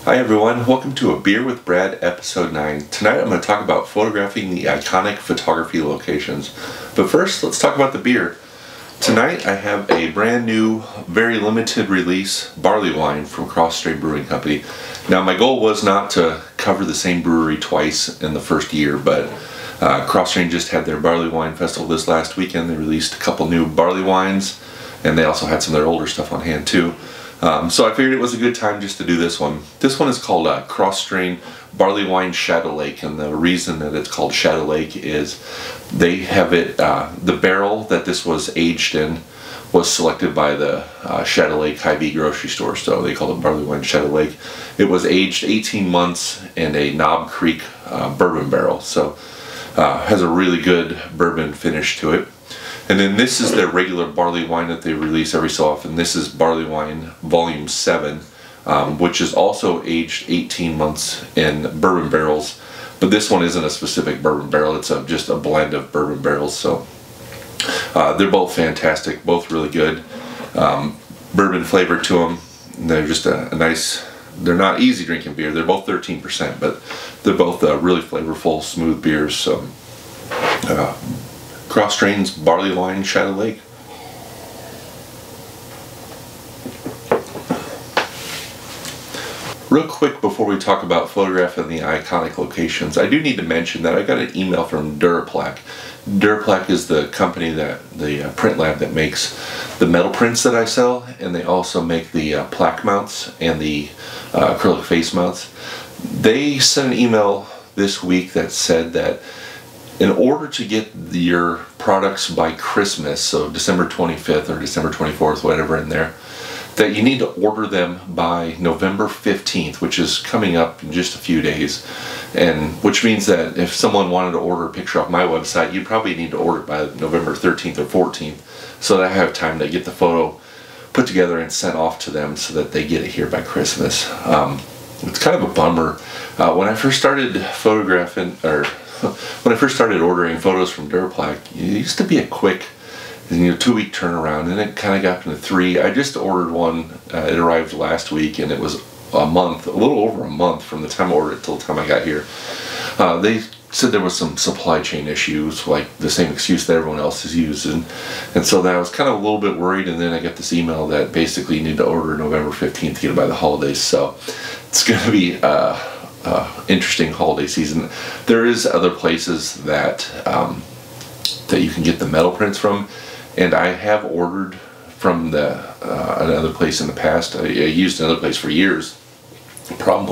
Hi everyone, welcome to A Beer with Brad episode 9. Tonight I'm going to talk about photographing the iconic photography locations. But first, let's talk about the beer. Tonight I have a brand new, very limited release Barleywine from Cross Strain Brewing Company. Now my goal was not to cover the same brewery twice in the first year, but Cross Strain just had their Barleywine Festival this last weekend. They released a couple new barley wines, and they also had some of their older stuff on hand too. So I figured it was a good time just to do this one. This one is called Cross Strain Barleywine Shadow Lake, and the reason that it's called Shadow Lake is they have it, the barrel that this was aged in was selected by the Shadow Lake Hy-Vee grocery store, so they call it Barleywine Shadow Lake. It was aged 18 months in a Knob Creek bourbon barrel, so has a really good bourbon finish to it. And then this is their regular barley wine that they release every so often. This is Barleywine Volume 7, which is also aged 18 months in bourbon barrels. But this one isn't a specific bourbon barrel, it's just a blend of bourbon barrels. So they're both fantastic, both really good. Bourbon flavor to them. They're just a nice, they're not easy drinking beer. They're both 13%, but they're both really flavorful, smooth beers. So Cross Strain's Barleywine Shadow Lake. Real quick before we talk about photographing the iconic locations, I do need to mention that I got an email from Duraplaq. Duraplaq is the company, the print lab that makes the metal prints that I sell, and they also make the plaque mounts and the acrylic face mounts. They sent an email this week that said that in order to get your products by Christmas, so December 25th or December 24th, whatever in there, that you need to order them by November 15th, which is coming up in just a few days. And which means that if someone wanted to order a picture off my website, you probably need to order it by November 13th or 14th, so that I have time to get the photo put together and sent off to them so that they get it here by Christmas. It's kind of a bummer. When I first started photographing, or when I first started ordering photos from Duraplaq, it used to be a quick, 2-week turnaround, and it kind of got into 3. I just ordered one, it arrived last week, and it was a month, a little over a month from the time I ordered it till the time I got here. They said there was some supply chain issues, like the same excuse that everyone else is using, and so that I was kind of a little bit worried, and then I got this email that basically you need to order November 15th to get it by the holidays, so it's going to be interesting holiday season. There is other places that that you can get the metal prints from, and I have ordered from another place in the past. I used another place for years. The problem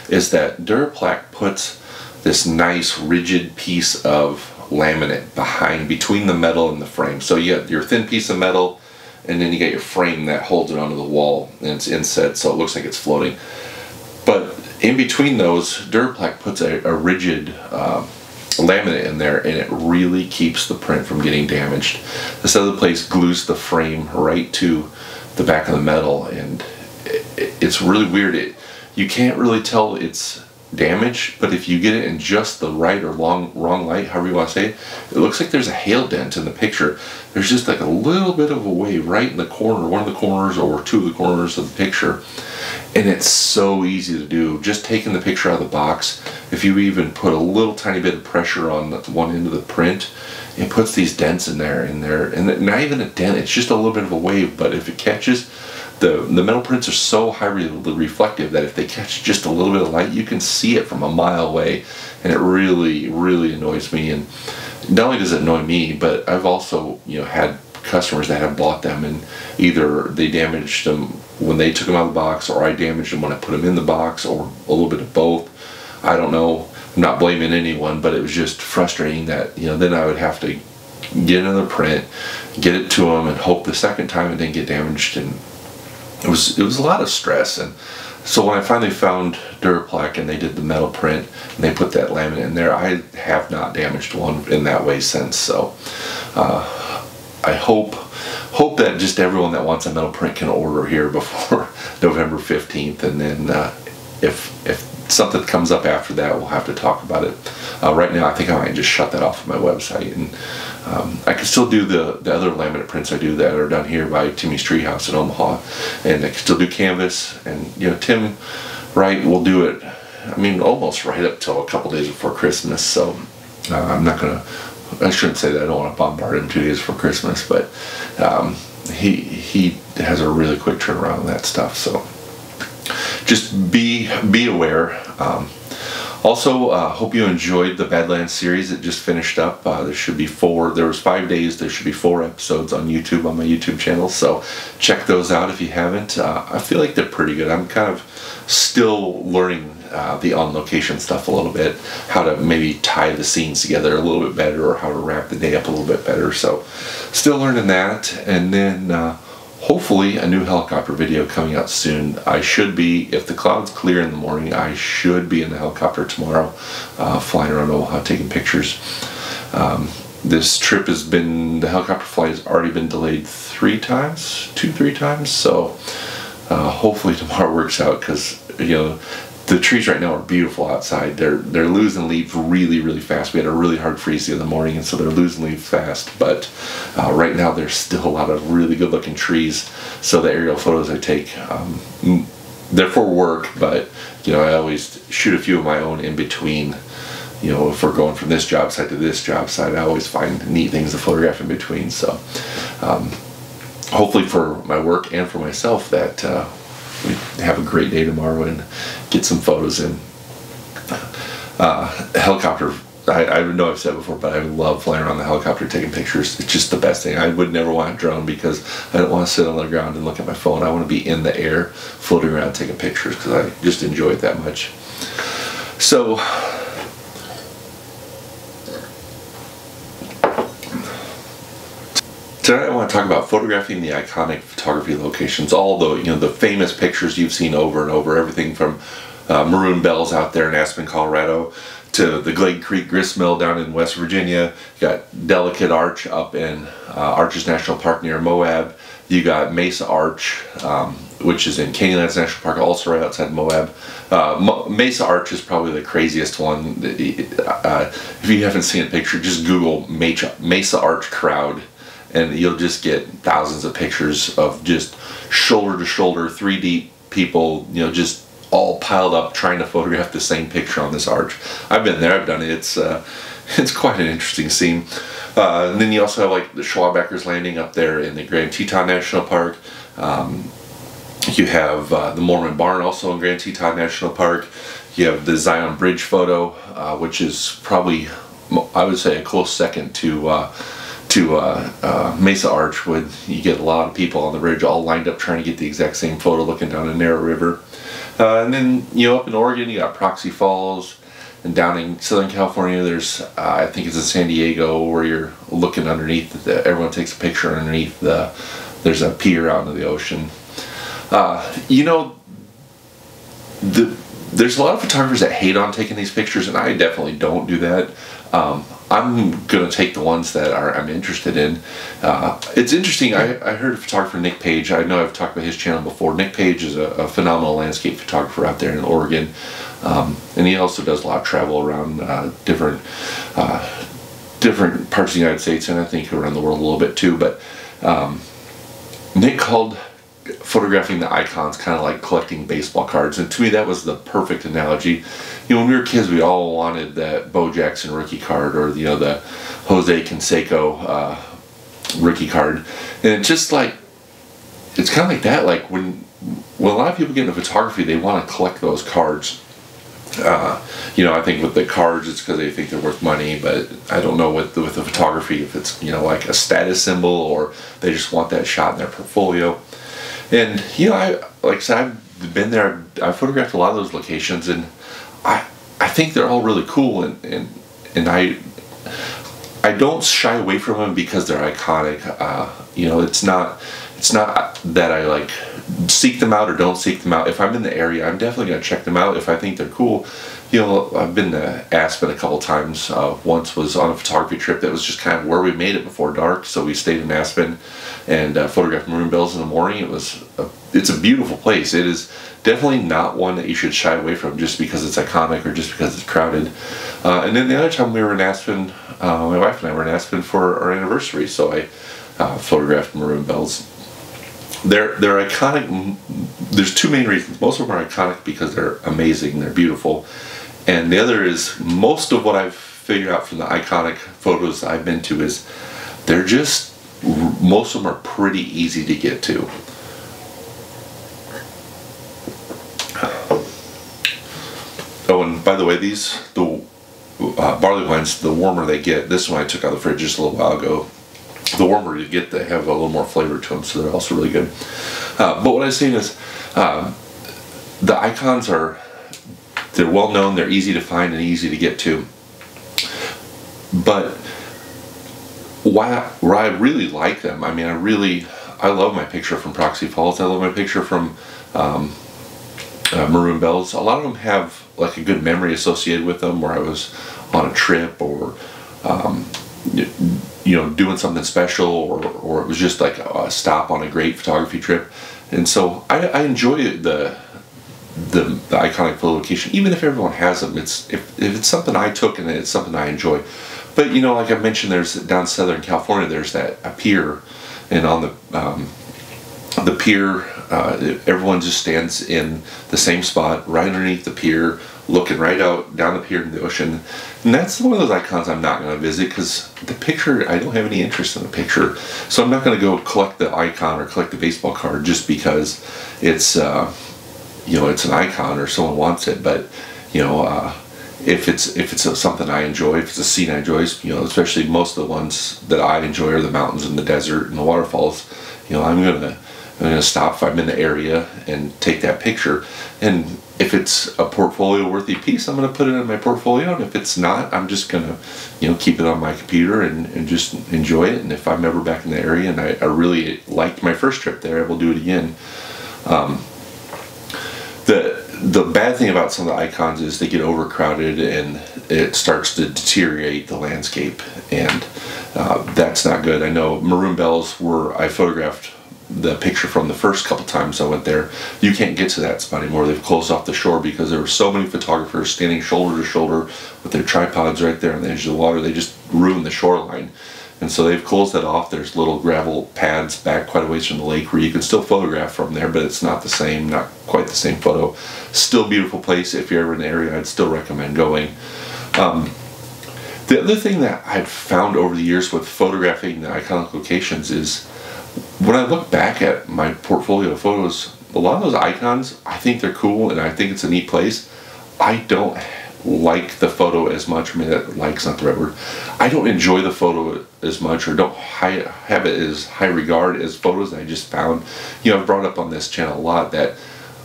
is that Duraplaq puts this nice rigid piece of laminate between the metal and the frame. So you have your thin piece of metal, and then you get your frame that holds it onto the wall, and it's inset, so it looks like it's floating. But in between those, Duraplaq puts a rigid laminate in there, and it really keeps the print from getting damaged. This other place glues the frame right to the back of the metal, and it's really weird. You can't really tell it's damaged, but if you get it in just the right or wrong light, however you want to say it, it looks like there's a hail dent in the picture. There's just like a little bit of a wave right in the corner, one of the corners or two of the corners of the picture. And it's so easy to do. Just taking the picture out of the box, if you even put a little tiny bit of pressure on one end of the print, it puts these dents in there, and not even a dent, it's just a little bit of a wave, but if it catches, the metal prints are so highly reflective that if they catch just a little bit of light, you can see it from a mile away, and it really, really annoys me. And not only does it annoy me, but I've also had customers that have bought them, and either they damaged them when they took them out of the box, or I damaged them when I put them in the box, or a little bit of both. I don't know. I'm not blaming anyone, but it was just frustrating that then I would have to get another print, get it to them, and hope the second time it didn't get damaged, and it was a lot of stress. And so when I finally found Duraplaq and they did the metal print and they put that laminate in there, I have not damaged one in that way since. So I hope that just everyone that wants a metal print can order here before November 15th, and then if something comes up after that, we'll have to talk about it. Right now I think I might just shut that off of my website, and I can still do the other laminate prints I do that are done here by Timmy's Treehouse in Omaha, and I can still do canvas. And Tim right, we'll do it, I mean, almost right up till a couple days before Christmas. So I'm not gonna, I shouldn't say that, I don't want to bombard him 2 days before Christmas, but he has a really quick turnaround on that stuff. So just be aware. Also, hope you enjoyed the Badlands series. It just finished up. There should be there was 5 days, there should be 4 episodes on YouTube, on my YouTube channel, so check those out if you haven't. I feel like they're pretty good. I'm kind of still learning the on-location stuff a little bit, how to maybe tie the scenes together a little bit better, or how to wrap the day up a little bit better, so still learning that. And then hopefully a new helicopter video coming out soon. I should be, if the clouds clear in the morning, I should be in the helicopter tomorrow, flying around Omaha taking pictures. This trip has been, the helicopter flight has already been delayed 3 times, 2-3 times, so hopefully tomorrow works out, because the trees right now are beautiful outside. They're losing leaves really fast. We had a really hard freeze the other morning, and so they're losing leaves fast. But right now there's still a lot of really good looking trees. So the aerial photos I take, they're for work, but I always shoot a few of my own in between. If we're going from this job site to this job site, I always find neat things to photograph in between. So hopefully for my work and for myself that we have a great day tomorrow and get some photos in. Helicopter, I know I've said before, but I love flying around the helicopter taking pictures. It's just the best thing. I would never want a drone because I don't want to sit on the ground and look at my phone. I want to be in the air floating around taking pictures because I just enjoy it that much. So tonight I want to talk about photographing the iconic photography locations, all the famous pictures you've seen over and over, everything from Maroon Bells out there in Aspen, Colorado, to the Glade Creek Grist Mill down in West Virginia. You got Delicate Arch up in Arches National Park near Moab. You got Mesa Arch, which is in Canyonlands National Park, also right outside Moab. Mesa Arch is probably the craziest one. If you haven't seen a picture, just Google Mesa Arch crowd, and you'll just get thousands of pictures of just shoulder to shoulder, 3 deep people, just all piled up trying to photograph the same picture on this arch. I've been there, I've done it. It's quite an interesting scene. And then you also have like the Schwabeckers Landing up there in the Grand Teton National Park. You have the Mormon Barn also in Grand Teton National Park. You have the Zion Bridge photo, which is probably, I would say, a close second to Mesa Arch, when you get a lot of people on the bridge all lined up trying to get the exact same photo looking down a narrow river. And then up in Oregon you got Proxy Falls, and down in Southern California there's I think it's in San Diego, where you're looking underneath everyone takes a picture underneath there's a pier out into the ocean. There's a lot of photographers that hate on taking these pictures, and I definitely don't do that. I'm going to take the ones that I'm interested in. It's interesting, I heard a photographer, Nick Page. I know I've talked about his channel before. Nick Page is a phenomenal landscape photographer out there in Oregon. And he also does a lot of travel around different parts of the United States, and I think around the world a little bit too. But Nick called photographing the icons kind of like collecting baseball cards, and to me that was the perfect analogy. When we were kids, we all wanted that Bo Jackson rookie card, or the Jose Canseco rookie card, and it's just like, it's kind of like that. Like when a lot of people get into photography, they want to collect those cards. I think with the cards it's because they think they're worth money, but I don't know with the photography if it's like a status symbol, or they just want that shot in their portfolio. And like I said, I've been there, I've photographed a lot of those locations, and I think they're all really cool, and I don't shy away from them because they're iconic. It's not that I like seek them out or don't seek them out. If I'm in the area, I'm definitely going to check them out if I think they're cool. I've been to Aspen a couple times. Once was on a photography trip that was just kind of where we made it before dark, so we stayed in Aspen and photographed Maroon Bells in the morning. It's a beautiful place. It is definitely not one that you should shy away from just because it's iconic or just because it's crowded. And then the other time we were in Aspen, my wife and I were in Aspen for our anniversary, so I photographed Maroon Bells. they're iconic. There's two main reasons. Most of them are iconic because they're amazing, they're beautiful, and the other is most of what I've figured out from the iconic photos I've been to is they're just, most of them are pretty easy to get to. Oh, and by the way, the barley wines, the warmer they get, this one I took out of the fridge just a little while ago, the warmer you get, they have a little more flavor to them, so they're also really good. But what I was saying is, the icons they're well known, they're easy to find and easy to get to. But why I really like them, I mean, I love my picture from Proxy Falls, I love my picture from Maroon Bells. A lot of them have like a good memory associated with them, where I was on a trip, or you know, doing something special, or it was just like a stop on a great photography trip. And so I enjoy the iconic photo location, even if everyone has them. If it's something I took and it's something I enjoy. But you know, like I mentioned, there's down Southern California, there's a pier, and on the pier, everyone just stands in the same spot right underneath the pier, looking right out down the pier in the ocean. And that's one of those icons I'm not going to visit, because the picture, I don't have any interest in the picture, so I'm not going to go collect the icon or collect the baseball card just because it's you know, it's an icon or someone wants it. But you know, if it's something I enjoy, if it's a scene I enjoy, you know, especially most of the ones that I enjoy are the mountains and the desert and the waterfalls. You know, I'm gonna stop if I'm in the area and take that picture. And if it's a portfolio worthy piece, I'm gonna put it in my portfolio. And if it's not, I'm just gonna, you know, keep it on my computer and just enjoy it. And if I'm ever back in the area and I really liked my first trip there, I will do it again. The bad thing about some of the icons is they get overcrowded and it starts to deteriorate the landscape, and that's not good. I know Maroon Bells, where I photographed the picture from the first couple times I went there, you can't get to that spot anymore. They've closed off the shore because there were so many photographers standing shoulder to shoulder with their tripods right there on the edge of the water. They just ruined the shoreline. And so they've closed that off. There's little gravel pads back quite a ways from the lake where you can still photograph from there, but it's not the same, not quite the same photo. Still a beautiful place. If you're ever in the area, I'd still recommend going. The other thing that I've found over the years with photographing the iconic locations is, when I look back at my portfolio of photos, a lot of those icons, I think they're cool and I think it's a neat place. I don't like the photo as much. I mean, that like's not the right word. I don't enjoy the photo as much, or don't have it as high regard as photos that I just found. You know, I've brought up on this channel a lot that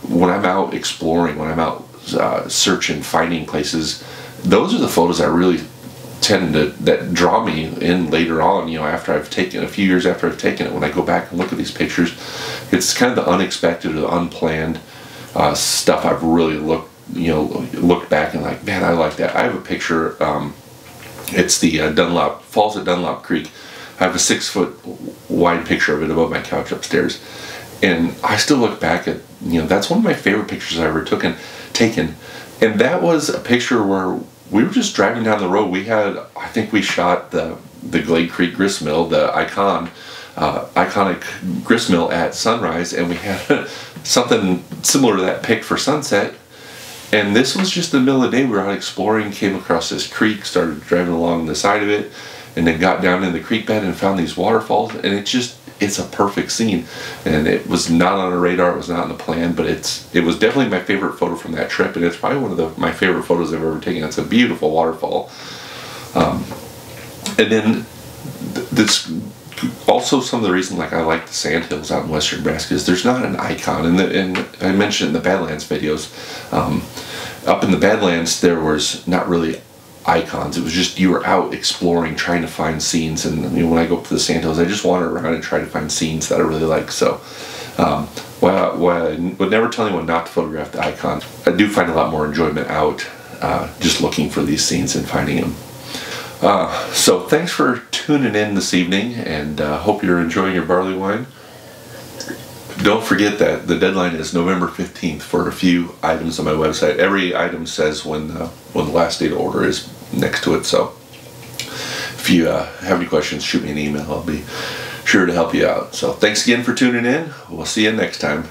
when I'm out exploring, when I'm out searching, finding places, those are the photos I really that draw me in later on. You know, after I've taken, a few years after I've taken it, when I go back and look at these pictures, it's kind of the unexpected or the unplanned stuff I've really looked back and like, man, I like that. I have a picture, it's the Falls at Dunlop Creek. I have a 6-foot wide picture of it above my couch upstairs, and I still look back at, you know, that's one of my favorite pictures I've ever taken. And that was a picture where we were just driving down the road. We had, I think we shot the Glade Creek gristmill, the iconic gristmill at sunrise, and we had something similar to that picked for sunset. And this was just the middle of the day. We were out exploring, came across this creek, started driving along the side of it, and then got down in the creek bed and found these waterfalls. And it's a perfect scene. And it was not on a radar, it was not in the plan, but it was definitely my favorite photo from that trip, and it's probably one of my favorite photos I've ever taken. It's a beautiful waterfall. And then this also, some of the reasons like I like the sandhills out in western Nebraska is there's not an icon, and I mentioned in the Badlands videos, up in the Badlands there was not really icons. It was just you were out exploring, trying to find scenes. And you know, when I go up to the sandhills, I just wander around and try to find scenes that I really like. So while I would never tell anyone not to photograph the icons, I do find a lot more enjoyment out just looking for these scenes and finding them. So thanks for tuning in this evening, and hope you're enjoying your barley wine. Don't forget that the deadline is November 15th for a few items on my website. Every item says when the last day to order is next to it. So if you have any questions, shoot me an email. I'll be sure to help you out. So thanks again for tuning in. We'll see you next time.